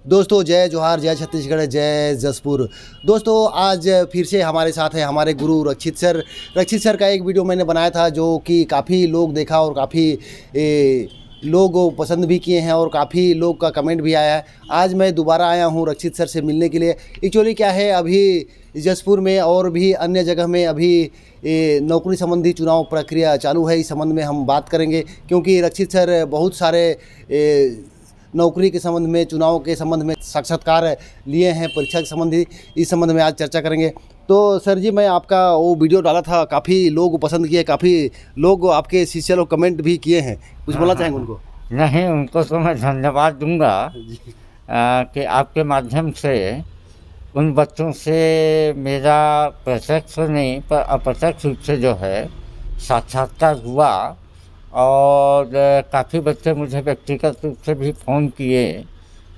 दोस्तों जय जोहार, जय छत्तीसगढ़, जय जसपुर। दोस्तों आज फिर से हमारे साथ है हमारे गुरु रक्षित सर। रक्षित सर का एक वीडियो मैंने बनाया था जो कि काफ़ी लोग देखा और काफ़ी लोग पसंद भी किए हैं और काफ़ी लोग का कमेंट भी आया है। आज मैं दोबारा आया हूँ रक्षित सर से मिलने के लिए। एक्चुअली क्या है, अभी जसपुर में और भी अन्य जगह में अभी नौकरी संबंधी चुनाव प्रक्रिया चालू है। इस संबंध में हम बात करेंगे क्योंकि रक्षित सर बहुत सारे नौकरी के संबंध में, चुनाव के संबंध में साक्षात्कार लिए हैं, परीक्षा के संबंधी। इस संबंध में आज चर्चा करेंगे। तो सर जी, मैं आपका वो वीडियो डाला था, काफ़ी लोग पसंद किए, काफ़ी लोग आपके शिष्य लोग कमेंट भी किए हैं। कुछ बोलना चाहेंगे उनको? नहीं, उनको तो मैं धन्यवाद दूंगा कि आपके माध्यम से उन बच्चों से मेरा प्रत्यक्ष नहीं पर अप्रत्यक्ष रूप से जो है साक्षात्कार हुआ। और काफ़ी बच्चे मुझे व्यक्तिगत रूप से भी फ़ोन किए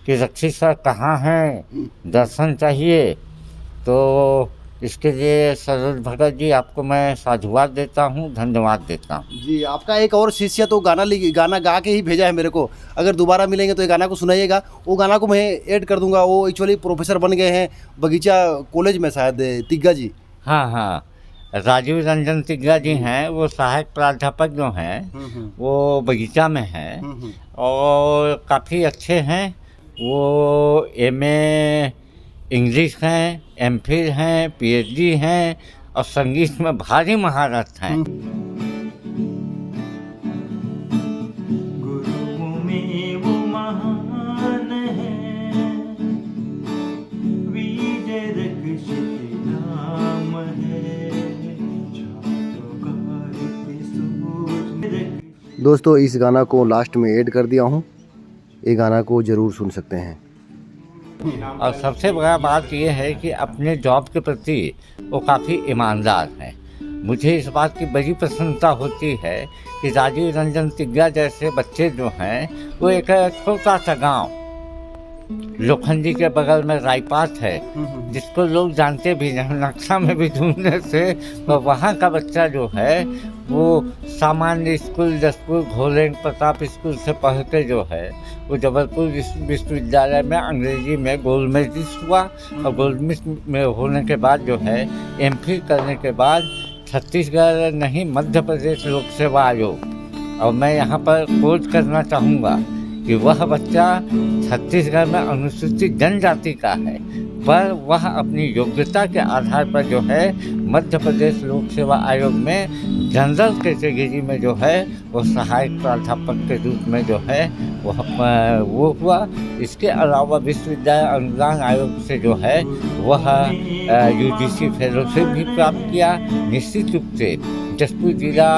कि रक्षित सर कहाँ हैं, दर्शन चाहिए। तो इसके लिए सरोज भगत जी आपको मैं साधुवाद देता हूँ, धन्यवाद देता हूँ। जी, आपका एक और शिष्य तो गाना गा के ही भेजा है मेरे को। अगर दोबारा मिलेंगे तो ये गाना को सुनाइएगा। वो गाना को मैं ऐड कर दूंगा। वो एक्चुअली प्रोफेसर बन गए हैं बगीचा कॉलेज में, शायद तिग्गा जी। हाँ हाँ, राजीव रंजन तिग्गा जी हैं, वो सहायक प्राध्यापक जो हैं वो बगीचा में हैं और काफ़ी अच्छे हैं। वो एमए इंग्लिश हैं, एमफिल हैं, पीएचडी हैं और संगीत में भारी महारत हैं। गुरुओं में वो महान है, विजय रक्षित नाम है, छात्रों का हित सोच। दोस्तों इस गाना को लास्ट में ऐड कर दिया हूँ, ये गाना को ज़रूर सुन सकते हैं। और सबसे बड़ा बात यह है कि अपने जॉब के प्रति वो काफ़ी ईमानदार हैं। मुझे इस बात की बड़ी प्रसन्नता होती है कि राजीव रंजन तिग्गा जैसे बच्चे जो हैं वो एक छोटा सा गांव लोखंडी के बगल में रायपाट है, जिसको लोग जानते भी नहीं, नक्शा में भी ढूंढने से तो वहाँ का बच्चा जो है वो सामान्य स्कूल जसपुर घोलेंग प्रताप स्कूल से पढ़ के जो है वो जबलपुर विश्वविद्यालय में अंग्रेजी में गोल्ड मेडलिस्ट हुआ और गोल्ड मेडलिस्ट में होने के बाद जो है एमफिल करने के बाद छत्तीसगढ़ नहीं मध्य प्रदेश लोक सेवा आयोग, और मैं यहाँ पर कोट करना चाहूँगा कि वह बच्चा छत्तीसगढ़ में अनुसूचित जनजाति का है, पर वह अपनी योग्यता के आधार पर जो है मध्य प्रदेश लोक सेवा आयोग में जनरल कैटेगरी में जो है वो सहायक प्राध्यापक के रूप में जो है वो हुआ। इसके अलावा विश्वविद्यालय अनुदान आयोग से जो है वह यूजीसी फेलोशिप भी प्राप्त किया। निश्चित रूप से जसपुर जिला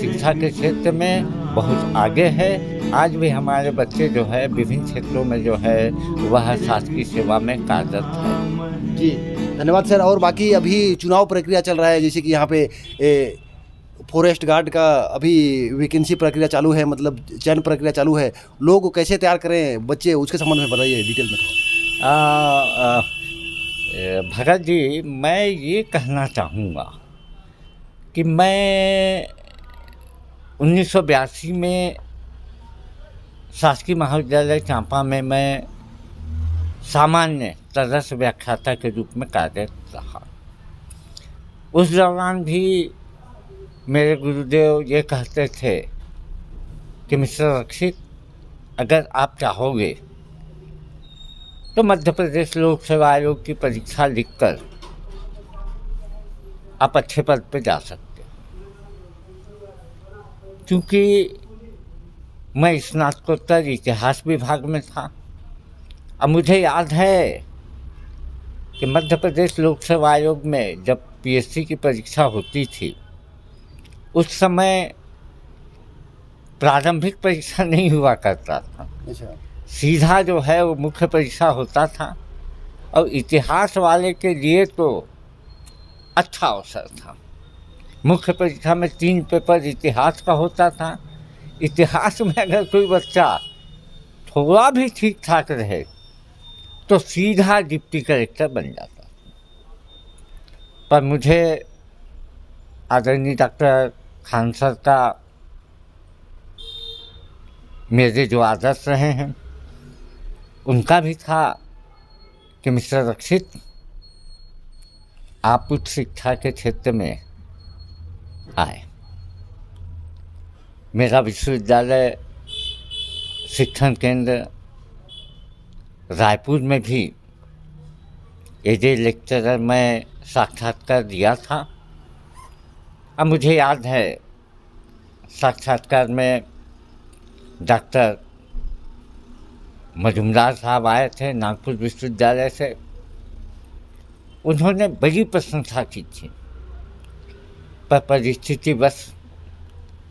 शिक्षा के क्षेत्र में बहुत आगे है। आज भी हमारे बच्चे जो है विभिन्न क्षेत्रों में जो है वह शासकीय सेवा में कार्यरत है। जी धन्यवाद सर। और बाकी अभी चुनाव प्रक्रिया चल रहा है, जैसे कि यहाँ पे फॉरेस्ट गार्ड का अभी वैकेंसी प्रक्रिया चालू है, मतलब चयन प्रक्रिया चालू है। लोग कैसे तैयार करें बच्चे, उसके संबंध में बताइए डिटेल में थोड़ा। भगत जी, मैं ये कहना चाहूँगा कि मैं 1982 में शासकीय महाविद्यालय चांपा में मैं सामान्य सदस्य व्याख्याता के रूप में कार्यरत रहा। उस दौरान भी मेरे गुरुदेव ये कहते थे कि मिस्टर रक्षित, अगर आप चाहोगे तो मध्य प्रदेश लोक सेवा आयोग की परीक्षा लिखकर आप अच्छे पद पे जा सकते हो। क्योंकि मैं स्नातकोत्तर इतिहास विभाग में था। अब मुझे याद है कि मध्य प्रदेश लोक सेवा आयोग में जब पीएससी की परीक्षा होती थी उस समय प्रारंभिक परीक्षा नहीं हुआ करता था। अच्छा। सीधा जो है वो मुख्य परीक्षा होता था और इतिहास वाले के लिए तो अच्छा अवसर था। मुख्य परीक्षा में 3 पेपर इतिहास का होता था। इतिहास में अगर कोई बच्चा थोड़ा भी ठीक ठाक रहे तो सीधा डिप्टी कलेक्टर बन जाता। पर मुझे आदरणीय डॉक्टर खान सर का मेरे जो आदर्श रहे हैं उनका भी था कि मिस्टर रक्षित, आप उच्च शिक्षा के क्षेत्र में आए। मेरा विश्वविद्यालय शिक्षण केंद्र रायपुर में भी एज ए लेक्चरर मैं साक्षात्कार दिया था। अब मुझे याद है साक्षात्कार में डॉक्टर मजुमदार साहब आए थे नागपुर विश्वविद्यालय से। उन्होंने बड़ी प्रशंसा की थी, पर परिस्थितिवश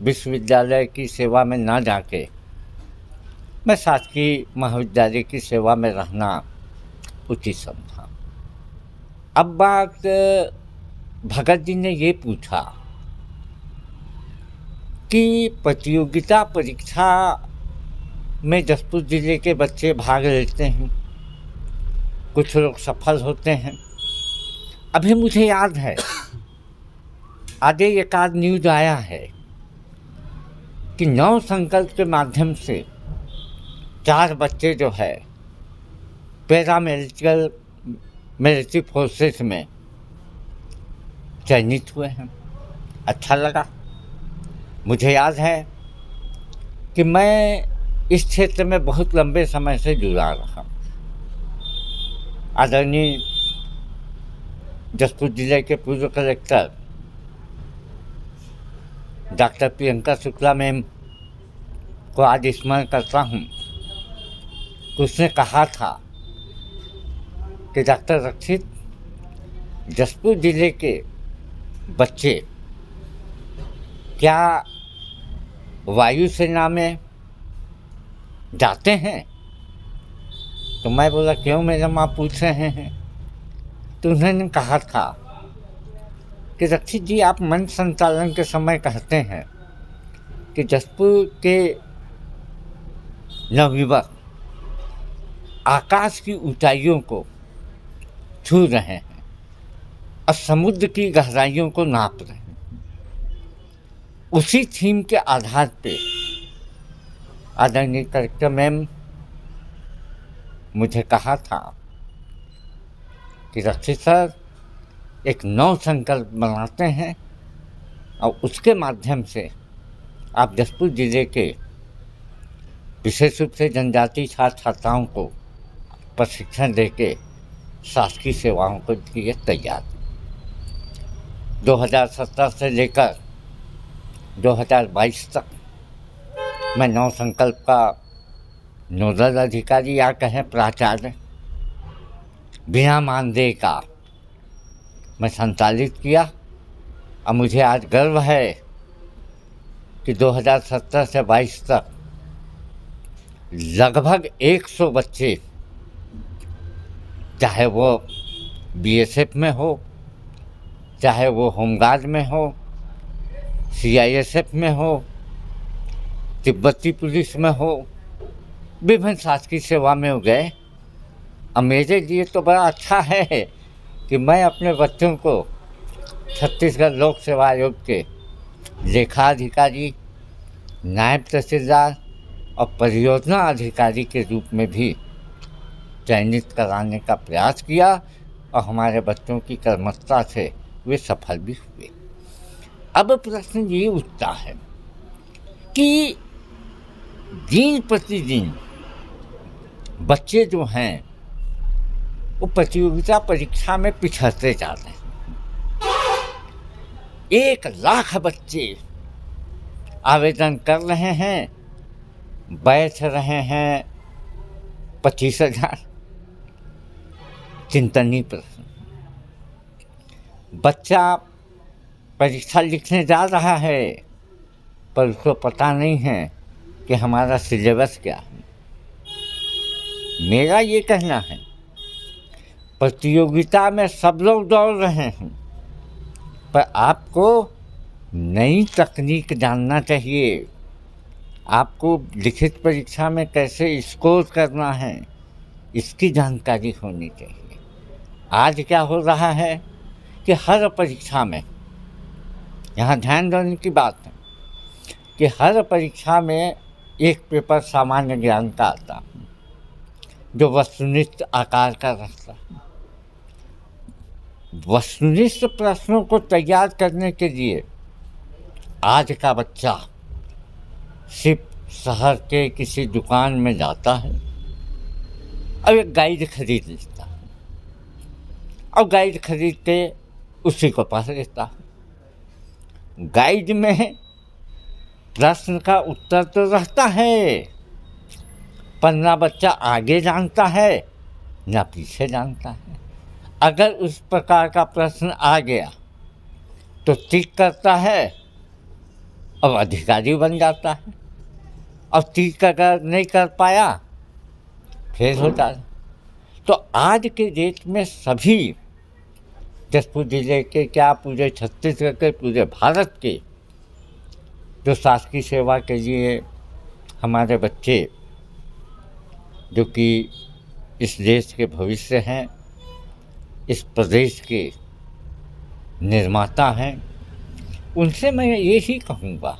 विश्वविद्यालय की सेवा में ना जाके मैं शासकीय महाविद्यालय की सेवा में रहना उचित समझा। अब बात भगत जी ने ये पूछा कि प्रतियोगिता परीक्षा में जसपुर जिले के बच्चे भाग लेते हैं, कुछ लोग सफल होते हैं। अभी मुझे याद है आगे एक आध न्यूज आया है कि नव संकल्प के माध्यम से 4 बच्चे जो है पैरामिलिट्री मिलिट्री फोर्सेस में चयनित हुए हैं। अच्छा लगा। मुझे याद है कि मैं इस क्षेत्र में बहुत लंबे समय से जुड़ा रहा। आदरणीय जसपुर जिले के पूर्व collector doctor Priyanka Shukla ma'am को आज स्मरण करता हूँ। उसने कहा था कि डॉक्टर रक्षित, जसपुर जिले के बच्चे क्या वायुसेना में जाते हैं? तो मैं बोला क्यों मैडम आप पूछ रहे हैं? तो उन्होंने कहा था कि रक्षित जी, आप मंच संचालन के समय कहते हैं कि जसपुर के नवयुवक आकाश की ऊंचाइयों को छू रहे हैं और समुद्र की गहराइयों को नाप रहे हैं। उसी थीम के आधार पे आदरणीय कलेक्टर मैम मुझे कहा था कि रक्षित सर, एक नव संकल्प बनाते हैं और उसके माध्यम से आप जसपुर जिले के विशेष रूप से जनजाति छात्र छात्राओं को प्रशिक्षण देके शासकीय सेवाओं को लिए तैयार। 2017 से लेकर 2022 तक मैं नव संकल्प का नोडल अधिकारी या कहें प्राचार्य बिना मानदेय का मैं संचालित किया। और मुझे आज गर्व है कि 2017 से 22 तक लगभग 100 बच्चे, चाहे वो बीएसएफ में हो, चाहे वो होमगार्ड में हो, सीआईएसएफ में हो, तिब्बती पुलिस में हो, विभिन्न शासकीय सेवा में हो गए। अब मेरे लिए तो बड़ा अच्छा है कि मैं अपने बच्चों को छत्तीसगढ़ लोक सेवा आयोग के लेखा अधिकारी, नायब तहसीलदार और परियोजना अधिकारी के रूप में भी चयनित कराने का प्रयास किया और हमारे बच्चों की कर्मठता से वे सफल भी हुए। अब प्रश्न ये उठता है कि दिन प्रतिदिन बच्चे जो हैं वो प्रतियोगिता परीक्षा में पिछड़ते जाते हैं। 1 लाख बच्चे आवेदन कर रहे हैं, बैठ रहे हैं 25,000। चिंतनीय प्रश्न। बच्चा परीक्षा लिखने जा रहा है पर उसको पता नहीं है कि हमारा सिलेबस क्या है। मेरा ये कहना है, प्रतियोगिता में सब लोग दौड़ रहे हैं, पर आपको नई तकनीक जानना चाहिए। आपको लिखित परीक्षा में कैसे स्कोर करना है, इसकी जानकारी होनी चाहिए। आज क्या हो रहा है कि हर परीक्षा में, यहाँ ध्यान देने की बात है कि हर परीक्षा में एक पेपर सामान्य ज्ञान का आता है, जो वस्तुनिष्ठ आकार का रहता है। वस्तुनिष्ठ प्रश्नों को तैयार करने के लिए आज का बच्चा सिर्फ शहर के किसी दुकान में जाता है और एक गाइड खरीद लेता है और गाइड खरीद के उसी को पढ़ लेता है। गाइड में प्रश्न का उत्तर तो रहता है, पर ना बच्चा आगे जानता है ना पीछे जानता है। अगर उस प्रकार का प्रश्न आ गया तो टिक करता है और अधिकारी बन जाता है, और टिक अगर नहीं कर पाया फेल होता है। तो आज के डेट में सभी जसपुर जिले के क्या पूरे छत्तीसगढ़ के पूरे भारत के जो शासकीय सेवा के लिए हमारे बच्चे जो कि इस देश के भविष्य हैं, इस प्रदेश के निर्माता हैं, उनसे मैं यही कहूँगा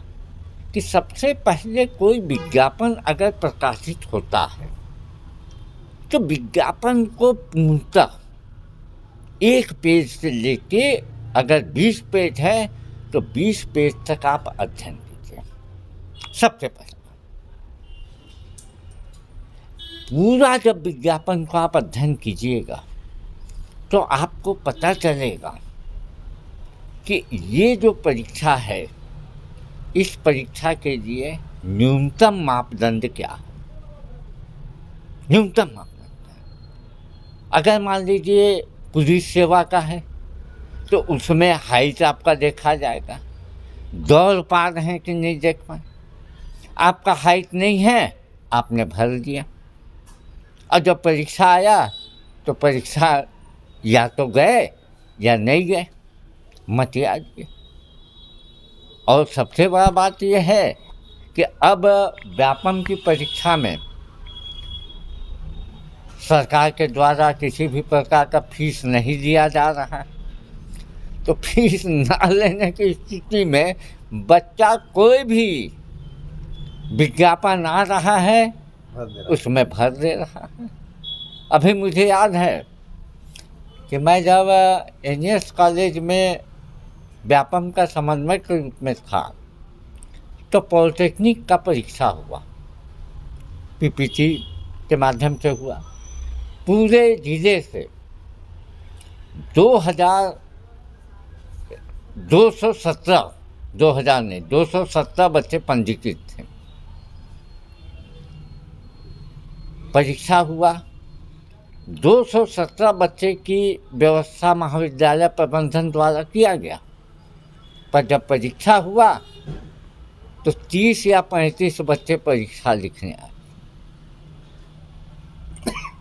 कि सबसे पहले कोई विज्ञापन अगर प्रकाशित होता है तो विज्ञापन को पूर्णतः एक पेज से लेके अगर 20 पेज है तो 20 पेज तक आप अध्ययन कीजिए। सबसे पहले पूरा जब विज्ञापन को आप अध्ययन कीजिएगा तो आपको पता चलेगा कि ये जो परीक्षा है, इस परीक्षा के लिए न्यूनतम मापदंड क्या है। न्यूनतम मापदंड अगर मान लीजिए पुलिस सेवा का है तो उसमें हाइट आपका देखा जाएगा, दौड़ पा रहे हैं कि नहीं देख पाए। आपका हाइट नहीं है, आपने भर दिया, और जब परीक्षा आया तो परीक्षा या तो गए या नहीं गए, मत याद किए। और सबसे बड़ा बात यह है कि अब व्यापम की परीक्षा में सरकार के द्वारा किसी भी प्रकार का फीस नहीं दिया जा रहा है। तो फीस ना लेने की स्थिति में बच्चा कोई भी विज्ञापन आ रहा है उसमें भर दे रहा है। अभी मुझे याद है कि मैं जब एनएस कॉलेज में व्यापम का समन्वयक के रूप में था तो पॉलिटेक्निक का परीक्षा हुआ, पीपीटी के माध्यम से हुआ। पूरे जिले से 217 बच्चे पंजीकृत थे। परीक्षा हुआ, 217 बच्चे की व्यवस्था महाविद्यालय प्रबंधन द्वारा किया गया, पर जब परीक्षा हुआ तो 30 या 35 बच्चे परीक्षा लिखने आए।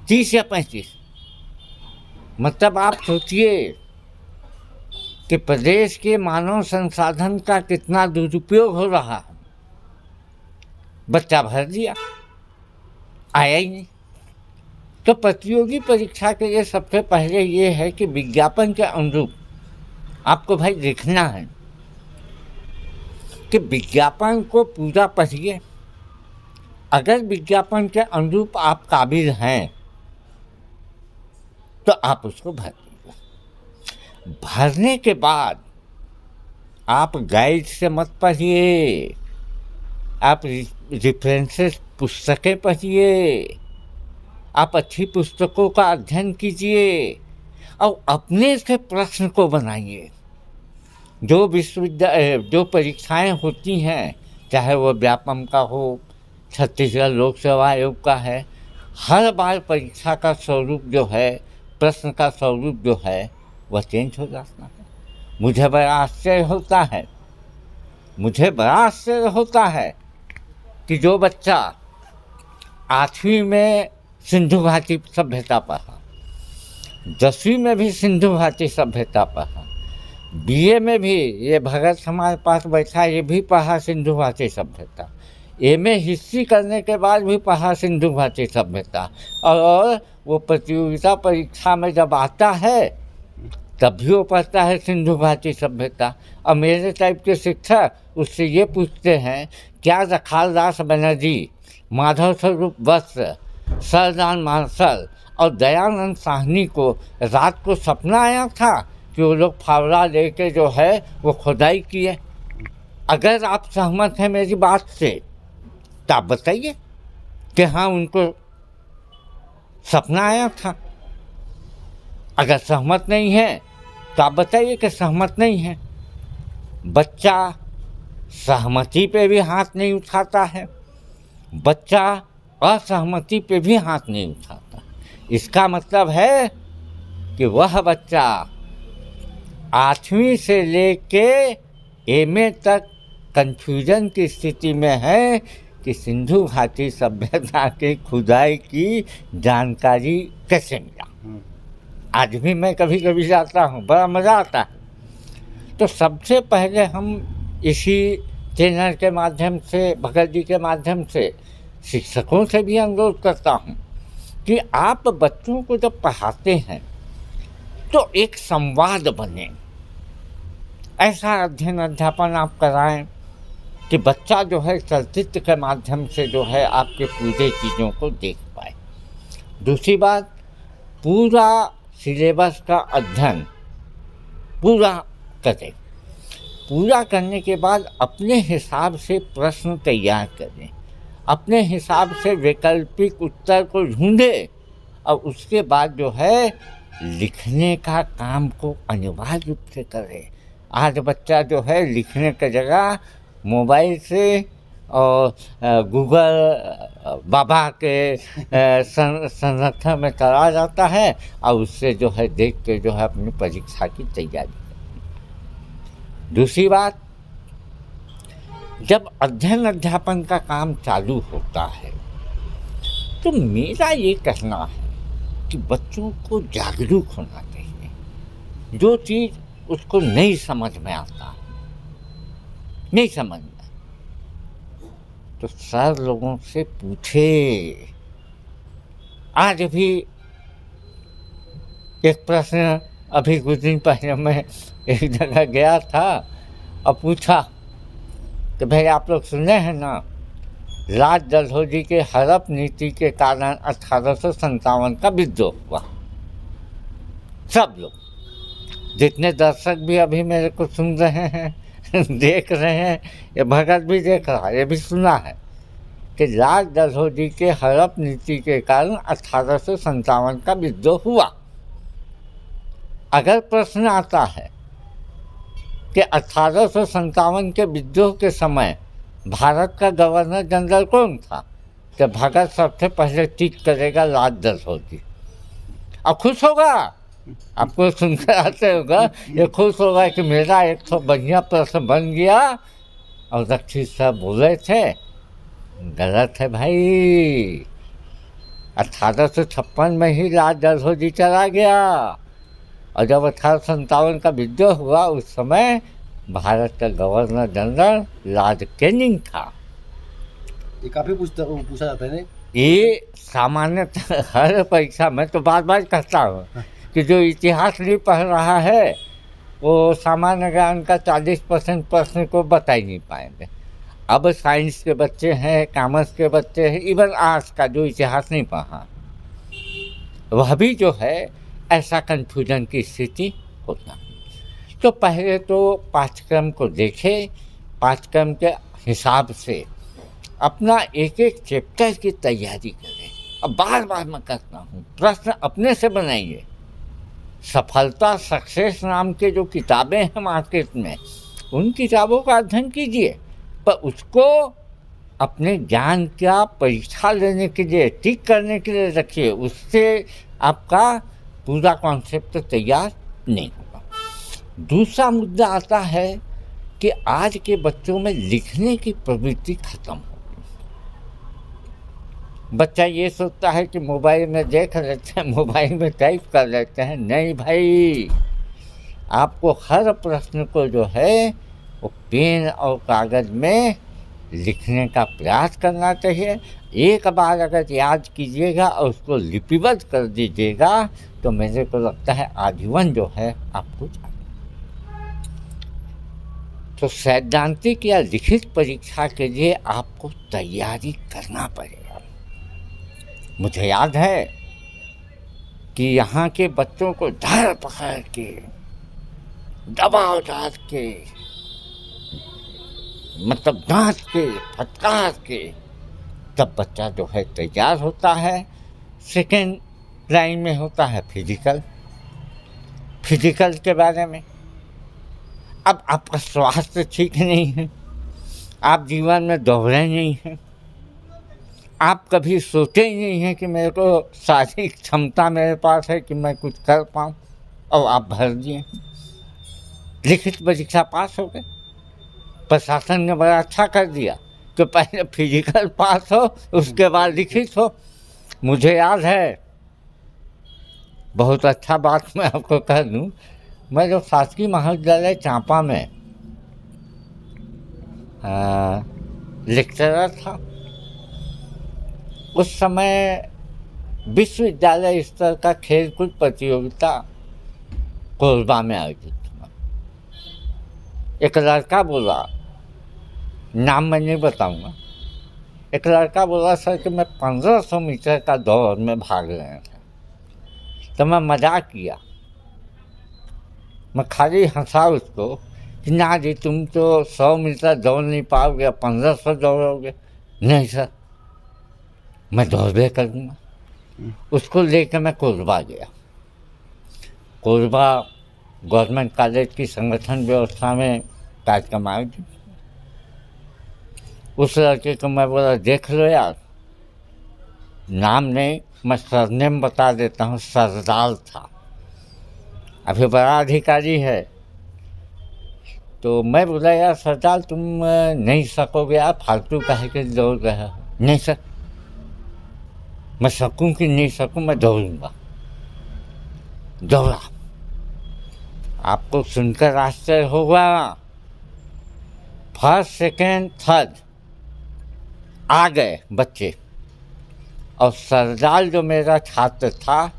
30 या 35, मतलब आप सोचिए कि प्रदेश के मानव संसाधन का कितना दुरुपयोग हो रहा है। बच्चा भर दिया, आया ही नहीं। तो प्रतियोगी परीक्षा के लिए सबसे पहले ये है कि विज्ञापन के अनुरूप आपको भाई लिखना है, कि विज्ञापन को पूरा पढ़िए। अगर विज्ञापन के अनुरूप आप काबिल हैं तो आप उसको भर दीजिए। भरने के बाद आप गाइड से मत पढ़िए, आप रेफरेंसेस पुस्तकें पढ़िए, आप अच्छी पुस्तकों का अध्ययन कीजिए और अपने से प्रश्न को बनाइए। जो परीक्षाएं होती हैं, चाहे वो व्यापम का हो, छत्तीसगढ़ लोक सेवा आयोग का है, हर बार परीक्षा का स्वरूप जो है, प्रश्न का स्वरूप जो है वह चेंज हो जाता है। मुझे बड़ा आश्चर्य होता है कि जो बच्चा 8वीं में सिंधु घाटी सभ्यता पढ़ा, 10वीं में भी सिंधु घाटी सभ्यता पढ़ा, बीए में भी ये भगत हमारे पास बैठा, ये भी पढ़ा सिंधु घाटी सभ्यता, एमए हिस्ट्री करने के बाद भी पढ़ा सिंधु घाटी सभ्यता, और वो प्रतियोगिता परीक्षा में जब आता है तब भी वो पढ़ता है सिंधु घाटी सभ्यता। और मेरे टाइप के शिक्षक उससे ये पूछते हैं, क्या रखालदास बनर्जी, माधव स्वरूप वत्स सरदार मार्शल और दयानंद साहनी को रात को सपना आया था कि वो लोग फावड़ा लेके जो है वो खुदाई किए। अगर आप सहमत हैं मेरी बात से तो आप बताइए कि हाँ उनको सपना आया था। अगर सहमत नहीं है तो आप बताइए कि सहमत नहीं है। बच्चा सहमति पे भी हाथ नहीं उठाता है, बच्चा असहमति पे भी हाथ नहीं उठाता। इसका मतलब है कि वह बच्चा 8वीं से लेके एमए तक कन्फ्यूजन की स्थिति में है कि सिंधु घाटी सभ्यता की खुदाई की जानकारी कैसे मिला। आज भी मैं कभी कभी जाता हूँ, बड़ा मज़ा आता है। तो सबसे पहले हम इसी चैनल के माध्यम से, भगत जी के माध्यम से शिक्षकों से भी अनुरोध करता हूँ कि आप बच्चों को जब पढ़ाते हैं तो एक संवाद बने, ऐसा अध्ययन अध्यापन आप कराएं कि बच्चा जो है चलचित्र के माध्यम से जो है आपके पूरे चीज़ों को देख पाए। दूसरी बात, पूरा सिलेबस का अध्ययन पूरा करें। पूरा करने के बाद अपने हिसाब से प्रश्न तैयार करें, अपने हिसाब से वैकल्पिक उत्तर को ढूंढें और उसके बाद जो है लिखने का काम को अनिवार्य रूप से करें। आज बच्चा जो है लिखने की जगह मोबाइल से और गूगल बाबा के संरक्षण में चला जाता है और उससे जो है देख के जो है अपनी परीक्षा की तैयारी करती। दूसरी बात, जब अध्ययन अध्यापन का काम चालू होता है तो मेरा ये कहना है कि बच्चों को जागरूक होना चाहिए। जो चीज़ उसको नहीं समझ में आता, नहीं समझ में, तो सर लोगों से पूछे। आज भी एक प्रश्न, अभी कुछ दिन पहले मैं एक जगह गया था और पूछा कि भाई आप लोग सुने हैं ना, राज डलहौजी के हड़प नीति के कारण 1857 का विद्रोह हुआ। सब लोग, जितने दर्शक भी अभी मेरे को सुन रहे हैं देख रहे हैं, ये भगत भी देख रहा है, ये भी सुना है कि राज डलहौजी के हड़प नीति के कारण 1857 का विद्रोह हुआ। अगर प्रश्न आता है कि 1857 के विद्रोह के समय भारत का गवर्नर जनरल कौन था, तो भगत सबसे पहले टिक करेगा राज डलहौजी और खुश होगा। आपको सुनकर आते होगा, ये खुश होगा कि मेरा एक तो बढ़िया प्रश्न बन गया। और रक्षित साहब बोले थे, गलत है भाई, 1856 में ही राज डलहौजी चला गया और जब 1857 का विद्रोह हुआ उस समय भारत का गवर्नर जनरल लॉर्ड कैनिंग था। ये काफ़ी पूछा जाता है ना, ये सामान्यतः हर परीक्षा में तो बार बार कहता हूँ कि जो इतिहास नहीं पढ़ रहा है वो सामान्य ज्ञान का 40% प्रश्न को बता ही नहीं पाएंगे। अब साइंस के बच्चे हैं, कॉमर्स के बच्चे हैं, इवन आर्ट्स का जो इतिहास नहीं पढ़ा, वह भी जो है ऐसा कन्फ्यूजन की स्थिति होता। तो पहले तो पाठ्यक्रम को देखें, पाठ्यक्रम के हिसाब से अपना एक एक चैप्टर की तैयारी करें। अब बार बार मैं कहता हूँ, प्रश्न अपने से बनाइए। सफलता सक्सेस नाम के जो किताबें हैं मार्केट में, उन किताबों का अध्ययन कीजिए, पर उसको अपने ज्ञान का परीक्षा लेने के लिए, टिक करने के लिए रखिए। उससे आपका पूरा कॉन्सेप्ट तैयार नहीं होगा। दूसरा मुद्दा आता है कि आज के बच्चों में लिखने की प्रवृत्ति खत्म हो गई। बच्चा ये सोचता है कि मोबाइल में देख लेते हैं, मोबाइल में टाइप कर लेते हैं। नहीं भाई, आपको हर प्रश्न को जो है वो पेन और कागज़ में लिखने का प्रयास करना चाहिए। एक बार अगर याद कीजिएगा और उसको लिपिबद्ध कर दीजिएगा तो मेरे को लगता है आजीवन जो है आपको जाने। तो सैद्धांतिक या लिखित परीक्षा के लिए आपको तैयारी करना पड़ेगा। मुझे याद है कि यहाँ के बच्चों को धर पकड़ के दबाव डाल के मतलब डांट के फटकार के तब बच्चा जो है तैयार होता है। सेकेंड लाइन में होता है फिजिकल के बारे में। अब आपका स्वास्थ्य ठीक नहीं है, आप जीवन में दोहरे नहीं हैं, आप कभी सोचे ही नहीं हैं कि मेरे को शारीरिक क्षमता मेरे पास है कि मैं कुछ कर पाऊँ, और आप भर दिए। लिखित परीक्षा पास हो गए, प्रशासन ने बड़ा अच्छा कर दिया कि पहले फिजिकल पास हो उसके बाद लिखित हो। मुझे याद है, बहुत अच्छा बात मैं आपको कह दूँ, मैं जो शासकीय महाविद्यालय चांपा में लेक्चरर था, उस समय विश्वविद्यालय स्तर का खेलकूद प्रतियोगिता कोरबा में आयोजित हुआ। एक लड़का बोला, नाम मैं नहीं बताऊंगा, एक लड़का बोला सर कि मैं 1500 मीटर का दौड़ में भाग रहे थे। तो मैं मजाक किया, मैं खाली हंसा उसको कि ना जी तुम तो 100 मीटर दौड़ नहीं पाओगे, 1500 दौड़ोगे। नहीं सर, मैं दौड़े करूँगा। उसको लेकर मैं कोरबा गया। कोरबा गवर्नमेंट कॉलेज की संगठन व्यवस्था में कार्यक्रम आयोजित। उस लड़के को मैं बोला, देख लो यार, नाम नहीं मैं सरनेम बता देता हूँ, सरदार था, अभी बड़ा अधिकारी है। तो मैं बोला, यार सरदार तुम नहीं सकोगे, आप फालतू कहे के दौड़ रहे हो। नहीं सर, मैं सकूं कि नहीं सकूं, मैं दौड़ूंगा। दौड़ा। आपको सुनकर आश्चर्य होगा, फर्स्ट सेकेंड थर्ड आ गए बच्चे, और सरदार जो मेरा छात्र था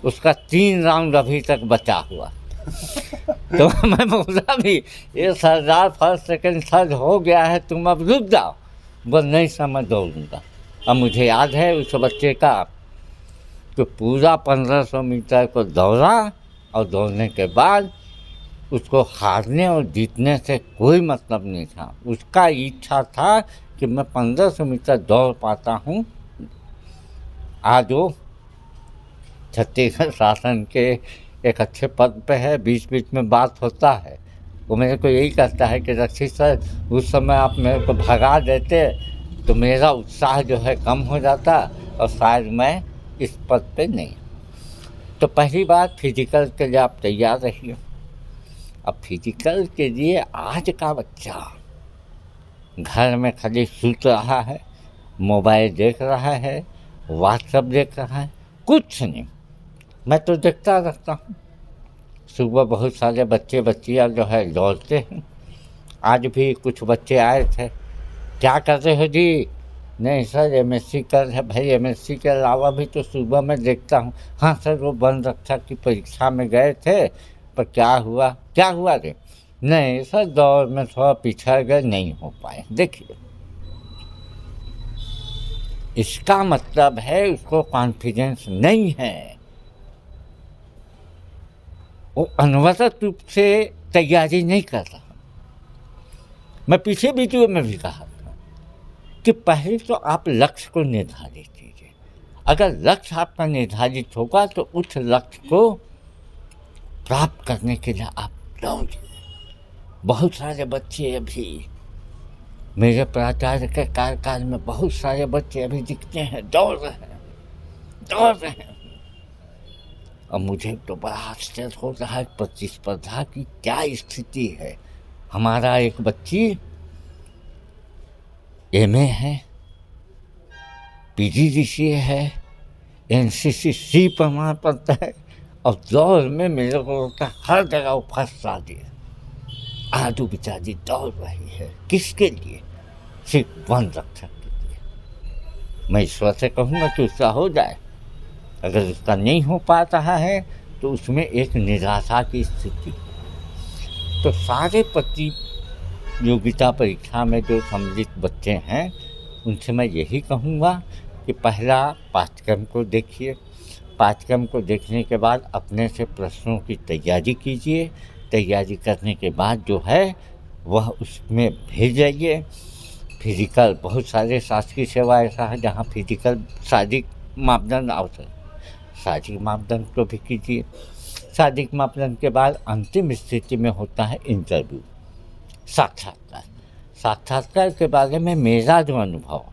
उसका 3 राउंड अभी तक बचा हुआ। तो मैं बोला भी, ये सरदार फर्स्ट सेकेंड थर्ड हो गया है, तुम अब रुक जाओ। बोल नहीं सर, मैं दौड़ूंगा। अब मुझे याद है उस बच्चे का तो पूरा 1500 मीटर को दौड़ा, और दौड़ने के बाद उसको हारने और जीतने से कोई मतलब नहीं था। उसका इच्छा था कि मैं 1500 मीटर दौड़ पाता हूँ। आज वो छत्तीसगढ़ शासन के एक अच्छे पद पे है, बीच बीच में बात होता है। वो मेरे को यही कहता है कि रक्षित सर, उस समय आप मेरे को भगा देते तो मेरा उत्साह जो है कम हो जाता, और शायद मैं इस पद पे नहीं। तो पहली बात, फिजिकल के लिए आप तैयार रहिए। अब फिजिकल के लिए आज का बच्चा घर में खाली सूत रहा है, मोबाइल देख रहा है, व्हाट्सएप देख रहा है, कुछ नहीं। मैं तो देखता रहता हूँ, सुबह बहुत सारे बच्चे बच्चियाँ जो है दौड़ते हैं। आज भी कुछ बच्चे आए थे, क्या कर रहे हो जी? नहीं सर, एमएससी कर रहे। भाई एमएससी के अलावा भी तो सुबह मैं देखता हूँ। हाँ सर, वो वन रक्षक की परीक्षा में गए थे, पर क्या हुआ रे? नहीं सर, दौड़ में थोड़ा पिछड़ गए, नहीं हो पाए। देखिए, इसका मतलब है उसको कॉन्फिडेंस नहीं है, वो अनवरत रूप से तैयारी नहीं कर रहा। मैं पीछे वीडियो में भी कहा था कि पहले तो आप लक्ष्य को निर्धारित कीजिए। अगर लक्ष्य आपका निर्धारित होगा तो उस लक्ष्य को प्राप्त करने के लिए आप दौड़िए। बहुत सारे बच्चे अभी मेरे प्राचार्य के कार्यकाल में बहुत सारे बच्चे अभी दिखते हैं, दौड़ रहे हैं। और मुझे तो बड़ा आश्चर्य हो रहा है प्रतिस्पर्धा की क्या स्थिति है। हमारा एक बच्ची एमए है, पीजीडीसीए है, एनसीसी सी प्रमाण पत्र है, और दौड़ में मेरे को हर जगह वो फर्स्ट आ दिया। आदू बेचारी दौड़ रही है, किसके लिए? सिर्फ वन रक्षक के लिए। मैं ईश्वर से कहूँगा कि उसका हो जाए। अगर उसका नहीं हो पा रहा है तो उसमें एक निराशा की स्थिति। तो सारे प्रतियोगिता परीक्षा में जो सम्मिलित बच्चे हैं, उनसे मैं यही कहूँगा कि पहला पाठ्यक्रम को देखिए, पाठ्यक्रम को देखने के बाद अपने से प्रश्नों की तैयारी कीजिए, तैयारी करने के बाद जो है वह उसमें भेज जाइए। फिजिकल, बहुत सारे शासकीय सेवा ऐसा है जहाँ फिजिकल शारीरिक मापदंड आवश्यक, शारीरिक मापदंड को भी कीजिए। शारीरिक मापदंड के बाद अंतिम स्थिति में होता है इंटरव्यू, साक्षात्कार। साक्षात्कार के बारे में मेरा जो अनुभव,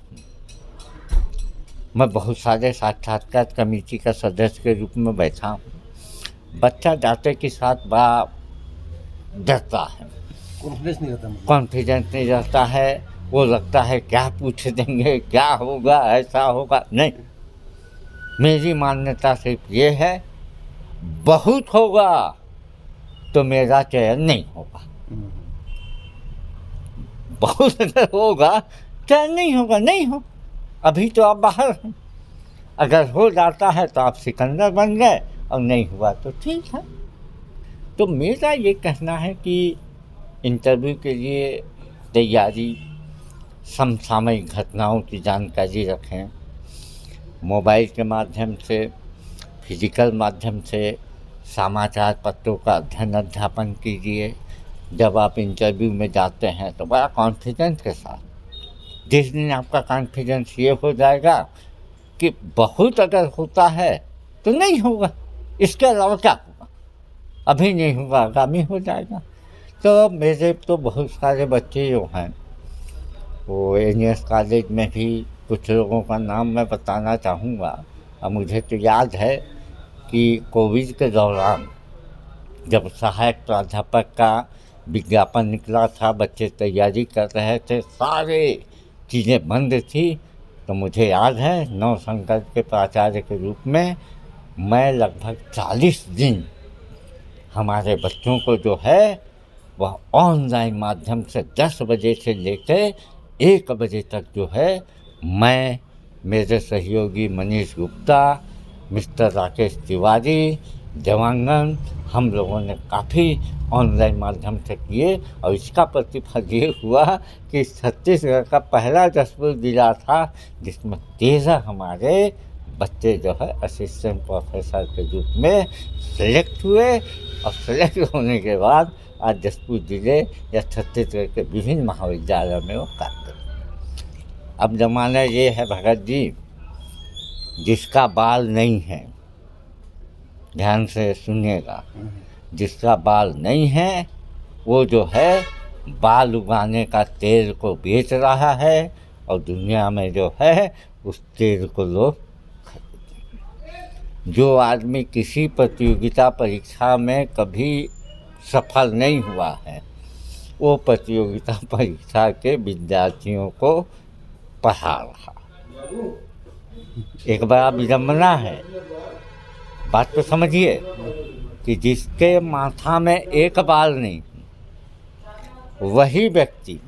मैं बहुत सारे साक्षात्कार कमेटी का सदस्य के रूप में बैठा हूँ। बच्चा जाते के साथ बड़ा डरता है, कॉन्फिडेंस नहीं रहता, कॉन्फिडेंस नहीं रहता है, वो लगता है क्या पूछ देंगे, क्या होगा, ऐसा होगा। नहीं, मेरी मान्यता सिर्फ ये है, बहुत होगा तो मेरा चयन नहीं होगा, बहुत अगर होगा चयन नहीं होगा, नहीं हो। अभी तो आप बाहर हैं, अगर हो जाता है तो आप सिकंदर बन गए, और नहीं हुआ तो ठीक है। तो मेरा ये कहना है कि इंटरव्यू के लिए तैयारी, समसामयिक घटनाओं की जानकारी रखें, मोबाइल के माध्यम से, फिजिकल माध्यम से, समाचार पत्रों का अध्ययन अध्यापन कीजिए। जब आप इंटरव्यू में जाते हैं तो बड़ा कॉन्फिडेंस के साथ, जिस दिन आपका कॉन्फिडेंस ये हो जाएगा कि बहुत अगर होता है तो नहीं होगा, इसके अलावा क्या होगा, अभी नहीं होगा, आगामी हो जाएगा। तो मेरे तो बहुत सारे बच्चे जो हैं, वो एनएस कॉलेज में भी कुछ लोगों का नाम मैं बताना चाहूँगा। अब मुझे तो याद है कि कोविड के दौरान जब सहायक प्राध्यापक का विज्ञापन निकला था, बच्चे तैयारी कर रहे थे, सारे चीज़ें बंद थी, तो मुझे याद है नव संकल्प के प्राचार्य के रूप में मैं लगभग 40 दिन हमारे बच्चों को जो है वह ऑनलाइन माध्यम से 10 बजे से लेकर 1 बजे तक जो है मैं, मेरे सहयोगी मनीष गुप्ता, मिस्टर राकेश तिवारी, देवांगन, हम लोगों ने काफ़ी ऑनलाइन माध्यम से किए, और इसका प्रतिफल ये हुआ कि छत्तीसगढ़ का पहला जसपुर जिला था जिसमें 13 हमारे बच्चे जो है असिस्टेंट प्रोफेसर के रूप में सेलेक्ट हुए, और सेलेक्ट होने के बाद आज जसपुर जिले या छत्तीसगढ़ के विभिन्न महाविद्यालयों में वो कार्य करते हैं। अब जमाना ये है भगत जी, जिसका बाल नहीं है, ध्यान से सुनिएगा, जिसका बाल नहीं है वो जो है बाल उगाने का तेल को बेच रहा है, और दुनिया में जो है उस तेल को लोग खरीदते। जो आदमी किसी प्रतियोगिता परीक्षा में कभी सफल नहीं हुआ है, वो प्रतियोगिता परीक्षा के विद्यार्थियों को पढ़ा रहा। एक बड़ा विडंबना है, बात तो समझिए, कि जिसके माथा में एक बाल नहीं, वही व्यक्ति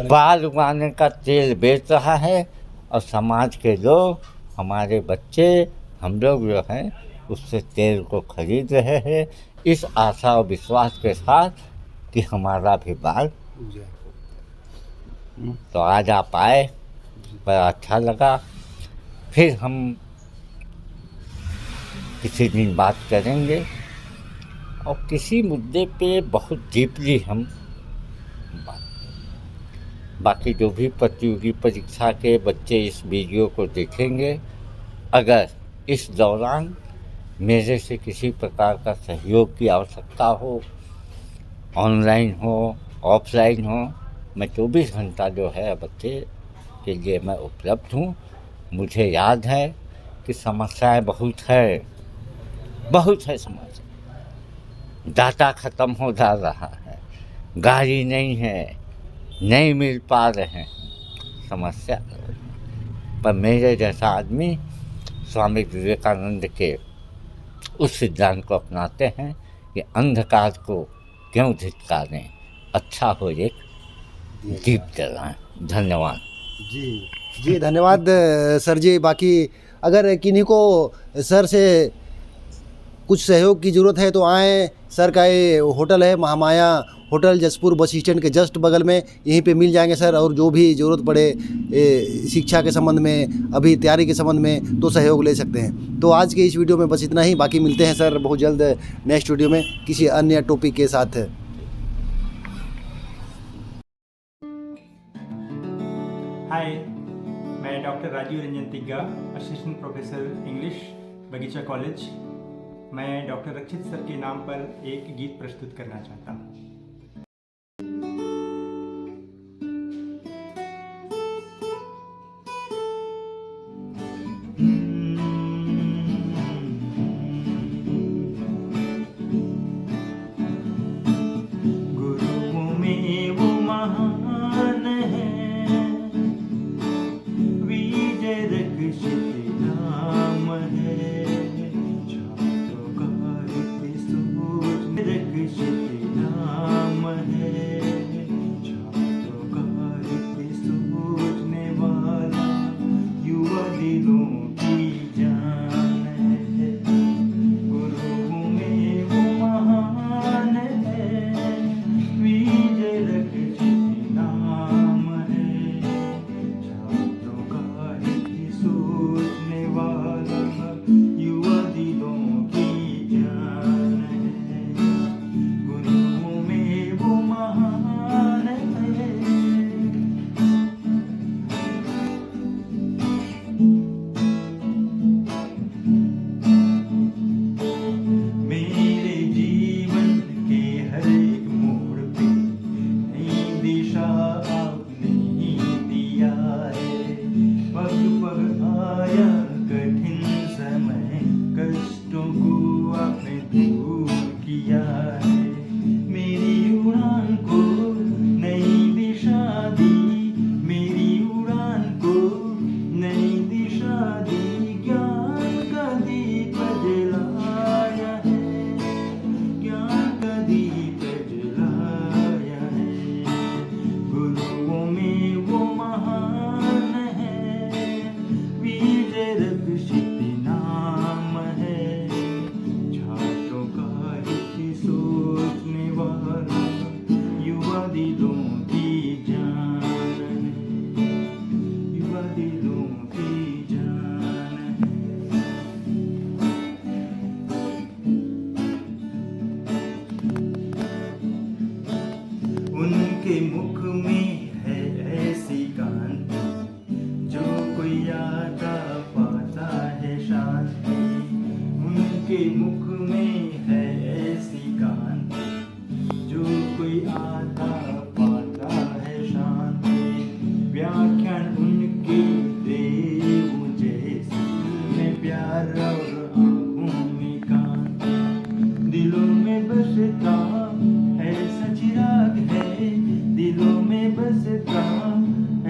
बाल उगाने का तेल बेच रहा है, और समाज के लोग, हमारे बच्चे, हम लोग जो हैं उससे तेल को खरीद रहे हैं, इस आशा और विश्वास के साथ कि हमारा भी बाल। तो आज आप आए, बड़ा अच्छा लगा। फिर हम किसी दिन बात करेंगे, और किसी मुद्दे पे बहुत डीपली हम बात करेंगे। बाकी जो भी प्रतियोगी परीक्षा के बच्चे इस वीडियो को देखेंगे, अगर इस दौरान मेरे से किसी प्रकार का सहयोग की आवश्यकता हो, ऑनलाइन हो, ऑफलाइन हो, मैं 24 घंटा जो है बच्चे के लिए मैं उपलब्ध हूँ। मुझे याद है कि समस्याएं बहुत है समस्या, डाटा ख़त्म हो जा रहा है, गाड़ी नहीं है, नहीं मिल पा रहे हैं, समस्या। पर मेरे जैसा आदमी स्वामी विवेकानंद के उस सिद्धांत को अपनाते हैं कि अंधकार को क्यों धिक्कारें, अच्छा हो एक दीप जलाएं। धन्यवाद जी धन्यवाद सर जी। बाकी अगर किन्हीं को सर से कुछ सहयोग की ज़रूरत है तो आएँ। सर का ये होटल है Mahamaya hotel, Jaspur bus stand के जस्ट बगल में, यहीं पे मिल जाएंगे सर। और जो भी ज़रूरत पड़े शिक्षा के संबंध में, अभी तैयारी के संबंध में, तो सहयोग ले सकते हैं। तो आज के इस वीडियो में बस इतना ही। बाकी मिलते हैं सर बहुत जल्द नेक्स्ट वीडियो में किसी अन्य टॉपिक के साथ। हाय, मैं doctor Rajiv Ranjan Tigga, assistant professor English, Bagicha college. मैं डॉक्टर रक्षित सर के नाम पर एक गीत प्रस्तुत करना चाहता हूँ। गुरुओं में वो महान है, विजय रक्षित नाम है, छात्रों का हित सोच रक्षित नाम है, छात्रों का हित सोचने वाला युवा दिलों की जान है। गुरुओं में वो महान है, विजय रक्षित नाम है, छात्रों का हित सोचने वाला युवा दिलों की जान है। गुरुओं में वो महान है। मेरे जीवन के हर एक मोड़ पे नई दिशा आपने ही दिया है। पग पग आया कठिन समय, कष्टों को आपने दूर किया है। मेरी उड़ान को नई दिशा दी, मेरी उड़ान को नई दिशा दी। ज्ञान का दीप जलाया है, ज्ञान का दीप जलाया है। गुरुओं में वो महान है, विजय रक्षित नाम है, छात्रों का हित सोचने वाला युवा दिलों की जान है, युवा दिलों की जान है। उनके मुख में है ऐसी कांति, जो कोई आता पाता है शांति। उनके मुख में है ऐसी कांति, जो कोई आता पाता है शांति। व्याख्यान उनके देव जैसे, में प्यार और आँखों में कांति। दिलों में बसता ऐसा चिराग है, दिलों में बसता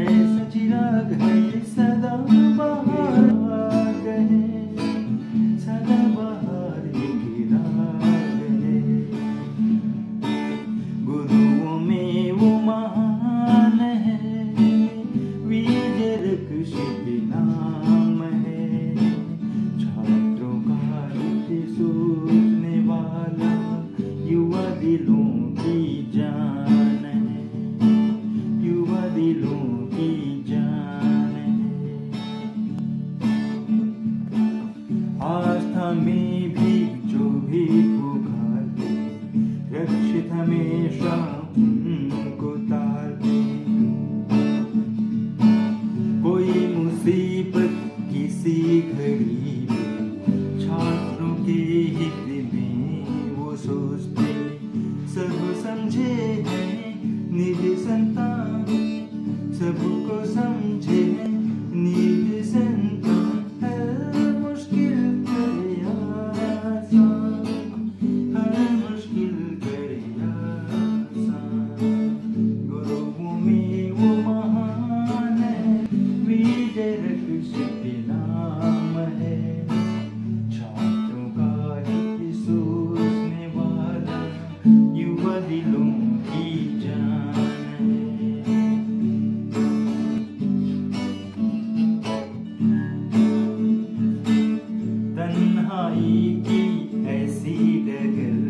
ऐसा चिराग है। सदा बहार है, सदा बहार एक राग है। गुरुओं में वो महान है, विजय रक्षित नाम है, छात्रों का हित सोचने वाला युवा दिलों की जान है, युवा दिलों की जान है। आस्था में भी जो भी पुकारते, रक्षित हमेशा उनको तारते। कोई मुसीबत किसी घड़ी में, छात्रों के हित में वो सोचते। सब समझे हैं निज संतान, सबको समझे निज संतान। हर मुश्किल करे आसान, हर मुश्किल करे आसान। जुदाई की ऐसी डगर